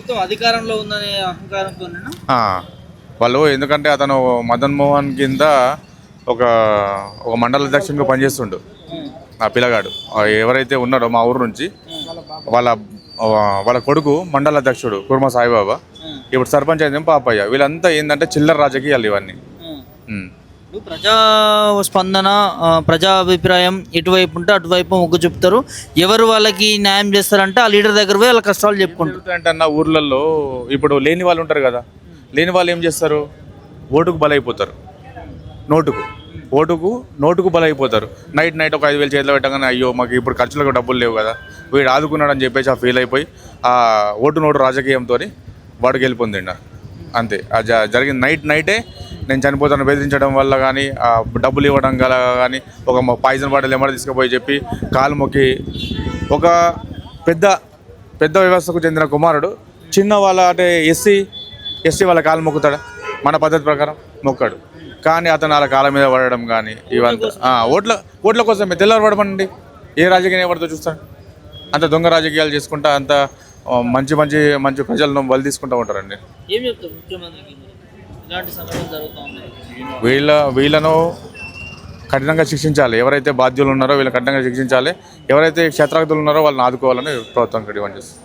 ప్రభుత్వం అధికారంలో ఉందనే అహంకారంతో ఆ, వాళ్ళు ఎందుకంటే అతను మదన్ మోహన్ కింద ఒక ఒక మండల అధ్యక్షునిగా పనిచేస్తుండు ఆ పిల్లగాడు. ఎవరైతే ఉన్నారో మా ఊరు నుంచి వాళ్ళ వాళ్ళ కొడుకు మండల అధ్యక్షుడు కుర్మ సాయిబాబా, ఇప్పుడు సర్పంచ్ అయితే పాపయ్య. వీళ్ళంతా ఏంటంటే చిల్లర రాజకీయాలు ఇవన్నీ. ఉమ్. ఇప్పుడు ప్రజా స్పందన, ప్రజా అభిప్రాయం ఎటువైపు ఉంటే అటువైపు మొగ్గు చూపుతారు. ఎవరు వాళ్ళకి న్యాయం చేస్తారంటే ఆ లీడర్ దగ్గర పోయి వాళ్ళ కష్టాలు చెప్పుకుంటారు. అంటే అన్న ఊర్లలో ఇప్పుడు లేని వాళ్ళు ఉంటారు కదా, లేని వాళ్ళు ఏం చేస్తారు, ఓటుకు బలైపోతారు. నోటుకు బలైపోతారు. నైట్ ఒక 5,000 చేతిలో పెట్టగానే అయ్యో మాకు ఇప్పుడు ఖర్చులకు డబ్బులు లేవు కదా, వీడు ఆదుకున్నాడని చెప్పేసి ఆ ఫీల్ అయిపోయి ఆ ఓటు రాజకీయంతో వాడు గెలిపొందిండ అంతే. జరిగిన నైటే నేను చనిపోతాను బెదిరించడం వల్ల కానీ, డబ్బులు ఇవ్వడం గల కానీ, ఒక పాయిజన్ బాటిల్ ఎమ్మడి తీసుకుపోయి చెప్పి కాలు మొక్కి, ఒక పెద్ద వ్యవస్థకు చెందిన కుమారుడు చిన్న వాళ్ళ అంటే ఎస్సీ వాళ్ళ కాలు మొక్కుతాడా? మన పద్ధతి ప్రకారం మొక్కాడు. కానీ అతను వాళ్ళ కాళ్ళ మీద పడడం కానీ ఇవంతా ఓట్ల కోసమే. తెల్లవారు పడమనండి, ఏ రాజకీయం ఎవరితో చూస్తాడు? అంత దొంగ రాజకీయాలు చేసుకుంటా అంత మంచి ప్రజలను బలి తీసుకుంటూ ఉంటారండి. ఏం చెప్తారు ముఖ్యమంత్రికి ఇలాంటి సంఘటనలు జరుగుతూ ఉన్నాయి? వీళ్ళను కఠినంగా శిక్షించాలి. ఎవరైతే బాధ్యులు ఉన్నారో వీళ్ళని కఠినంగా శిక్షించాలి. ఎవరైతే క్షేత్రజ్ఞులు ఉన్నారో వాళ్ళని ఆదుకోవాలని ప్రభుత్వం డిమాండ్ చేస్తుంది.